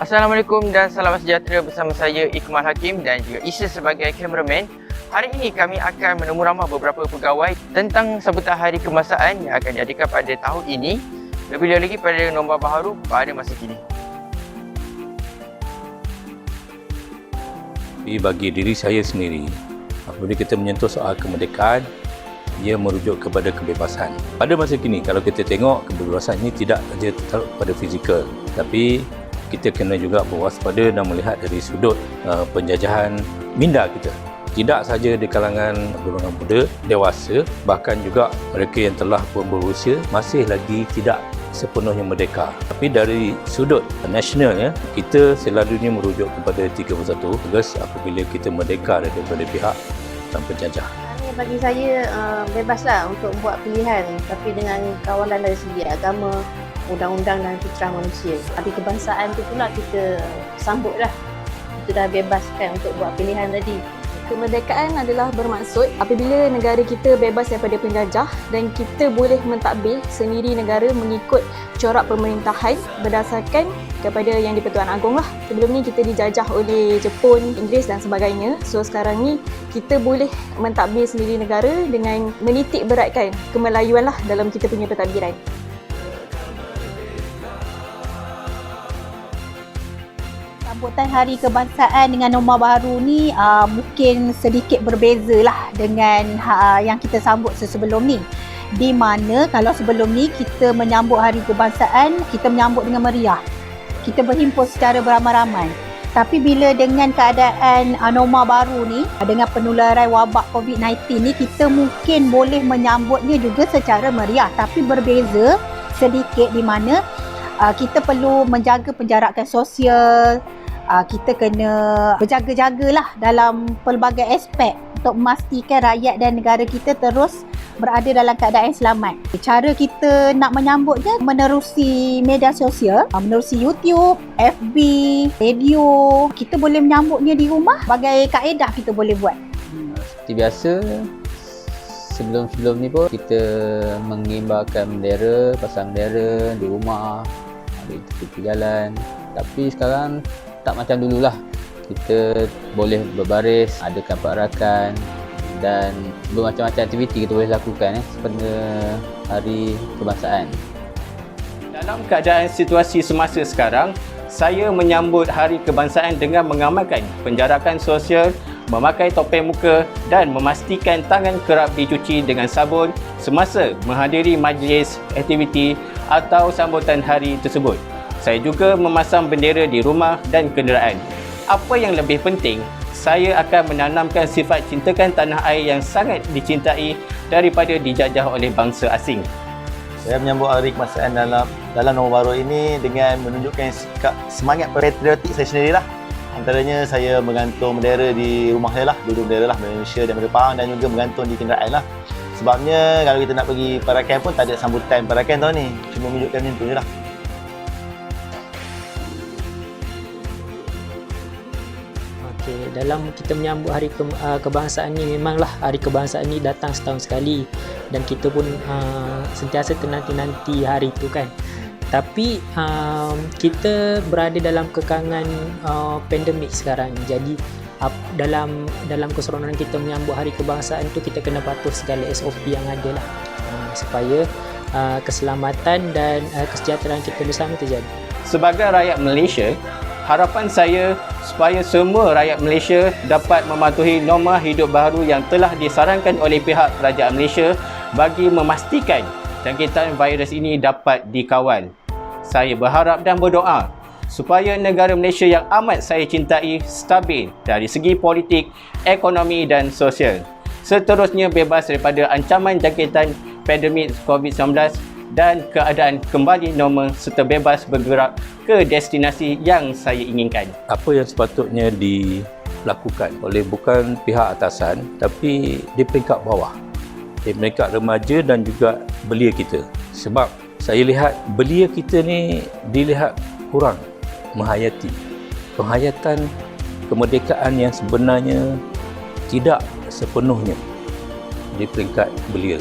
Assalamualaikum dan salam sejahtera bersama saya Ikmal Hakim dan juga Isa sebagai kameraman. Hari ini kami akan menemu ramah beberapa pegawai tentang sambutan Hari Kebangsaan yang akan diadakan pada tahun ini. Lebih lagi pada nombor baharu pada masa kini. Bagi diri saya sendiri, apabila kita menyentuh soal kemerdekaan, ia merujuk kepada kebebasan. Pada masa kini, kalau kita tengok, kebebasan ini tidak saja tertakluk pada fizikal, tapi kita kena juga berwaspada dan melihat dari sudut penjajahan minda kita. Tidak saja di kalangan golongan muda, dewasa, bahkan juga mereka yang telah pun berusia masih lagi tidak sepenuhnya merdeka. Tapi dari sudut nasional, kita selalunya merujuk kepada 31 Ogos apabila kita merdeka daripada pihak penjajah. Bagi saya bebaslah untuk buat pilihan, tapi dengan kawalan dari segi agama, undang-undang dan fitrah manusia. Hari kebangsaan tu pula kita sambutlah. Kita dah bebaskan untuk buat pilihan tadi. Kemerdekaan adalah bermaksud apabila negara kita bebas daripada penjajah dan kita boleh mentadbir sendiri negara mengikut corak pemerintahan berdasarkan kepada yang di-Pertuan Agong lah. Sebelum ni kita dijajah oleh Jepun, Inggeris dan sebagainya. So sekarang ni kita boleh mentadbir sendiri negara dengan menitik beratkan kemelayuan lah dalam kita punya pentadbiran. Sambutan Hari Kebangsaan dengan norma baru ni mungkin sedikit berbeza lah dengan yang kita sambut sebelum ni. Di mana kalau sebelum ni kita menyambut Hari Kebangsaan, kita menyambut dengan meriah. Kita berhimpun secara beramai-ramai. Tapi bila dengan keadaan norma baru ni, dengan penularan wabak COVID-19 ni, kita mungkin boleh menyambutnya juga secara meriah. Tapi berbeza sedikit di mana kita perlu menjaga penjarakan sosial. Kita kena berjaga-jagalah dalam pelbagai aspek untuk memastikan rakyat dan negara kita terus berada dalam keadaan selamat. Cara kita nak menyambutnya menerusi media sosial, menerusi YouTube, FB, radio. Kita boleh menyambutnya di rumah, bagai kaedah kita boleh buat. Seperti biasa, sebelum-sebelum ni pun kita mengibarkan bendera, pasang bendera di rumah, di tepi jalan. Tapi sekarang tak macam dululah. Kita boleh berbaris, adakan perarakan dan bermacam-macam aktiviti kita boleh lakukan pada Hari Kebangsaan. Dalam keadaan situasi semasa sekarang, saya menyambut Hari Kebangsaan dengan mengamalkan penjarakan sosial, memakai topeng muka dan memastikan tangan kerap dicuci dengan sabun semasa menghadiri majlis, aktiviti atau sambutan hari tersebut. Saya juga memasang bendera di rumah dan kenderaan. Apa yang lebih penting, saya akan menanamkan sifat cintakan tanah air yang sangat dicintai daripada dijajah oleh bangsa asing. Saya menyambut Hari Kebangsaan dalam norma baru ini dengan menunjukkan semangat patriotik saya sendirilah. Antaranya saya menggantung bendera di rumah saya lah, dua bendera lah, Malaysia dan Pahang, dan juga menggantung di kenderaan lah. Sebabnya kalau kita nak pergi parakan pun tak ada sambutan parakan tahun ni, cuma menunjukkan macam tu je lah. Dalam kita menyambut Hari Kebangsaan ni, memanglah Hari Kebangsaan ni datang setahun sekali dan kita pun sentiasa tenanti-nanti hari itu kan. Tapi kita berada dalam kekangan pandemik sekarang. Jadi dalam keseronokan kita menyambut Hari Kebangsaan tu, kita kena patuh segala SOP yang ada lah, supaya keselamatan dan kesejahteraan kita bersama terjadi. Sebagai rakyat Malaysia, harapan saya supaya semua rakyat Malaysia dapat mematuhi norma hidup baru yang telah disarankan oleh pihak kerajaan Malaysia bagi memastikan jangkitan virus ini dapat dikawal. Saya berharap dan berdoa supaya negara Malaysia yang amat saya cintai stabil dari segi politik, ekonomi dan sosial. Seterusnya bebas daripada ancaman jangkitan pandemik COVID-19 dan keadaan kembali normal serta bebas bergerak ke destinasi yang saya inginkan. Apa yang sepatutnya dilakukan oleh bukan pihak atasan tapi di peringkat bawah, di peringkat remaja dan juga belia kita. Sebab saya lihat belia kita ni dilihat kurang menghayati. Penghayatan kemerdekaan yang sebenarnya tidak sepenuhnya di peringkat belia.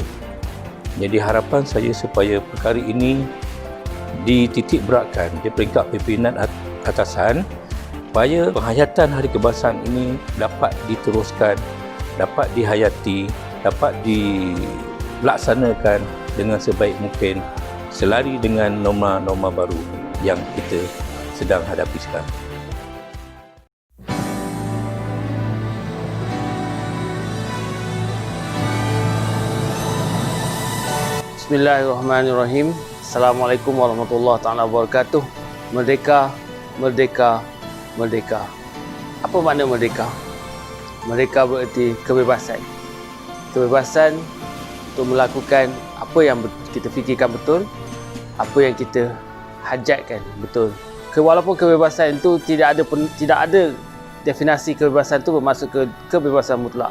Jadi harapan saya supaya perkara ini dititik beratkan di peringkat pimpinan atasan supaya penghayatan Hari Kebangsaan ini dapat diteruskan, dapat dihayati, dapat dilaksanakan dengan sebaik mungkin selari dengan norma-norma baru yang kita sedang hadapi sekarang. Bismillahirrahmanirrahim. Assalamualaikum warahmatullahi taala wabarakatuh. Merdeka, merdeka, merdeka. Apa makna merdeka? Merdeka bererti kebebasan. Kebebasan untuk melakukan apa yang kita fikirkan betul, apa yang kita hajatkan betul. Walaupun kebebasan itu tidak ada definisi kebebasan itu bermaksud kebebasan mutlak.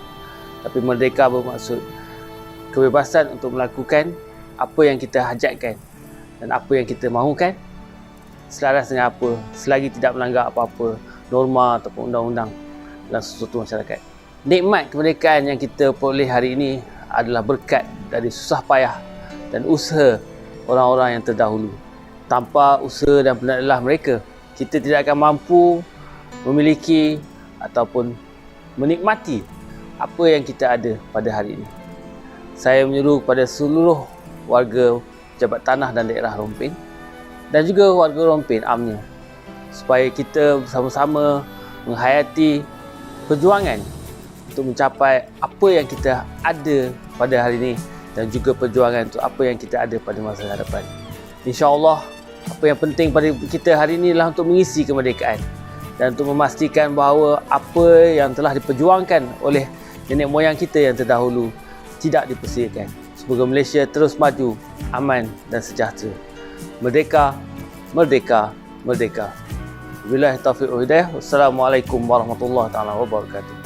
Tapi merdeka bermaksud kebebasan untuk melakukan apa yang kita hajatkan dan apa yang kita mahukan selaras dengan apa, selagi tidak melanggar apa-apa norma ataupun undang-undang dalam sesuatu masyarakat. Nikmat kemerdekaan yang kita peroleh hari ini adalah berkat dari susah payah dan usaha orang-orang yang terdahulu. Tanpa usaha dan penadalah mereka, kita tidak akan mampu memiliki ataupun menikmati apa yang kita ada pada hari ini. Saya menyeru kepada seluruh warga Pejabat Tanah dan daerah Rompin dan juga warga Rompin amnya supaya kita bersama-sama menghayati perjuangan untuk mencapai apa yang kita ada pada hari ini dan juga perjuangan untuk apa yang kita ada pada masa hadapan. InsyaAllah, apa yang penting pada kita hari ini adalah untuk mengisi kemerdekaan dan untuk memastikan bahawa apa yang telah diperjuangkan oleh nenek moyang kita yang terdahulu tidak dipersirkan. Semoga Malaysia terus maju, aman dan sejahtera. Merdeka, merdeka, merdeka. Wabillahi taufiq wal hidayah. Wassalamualaikum warahmatullahi taala wabarakatuh.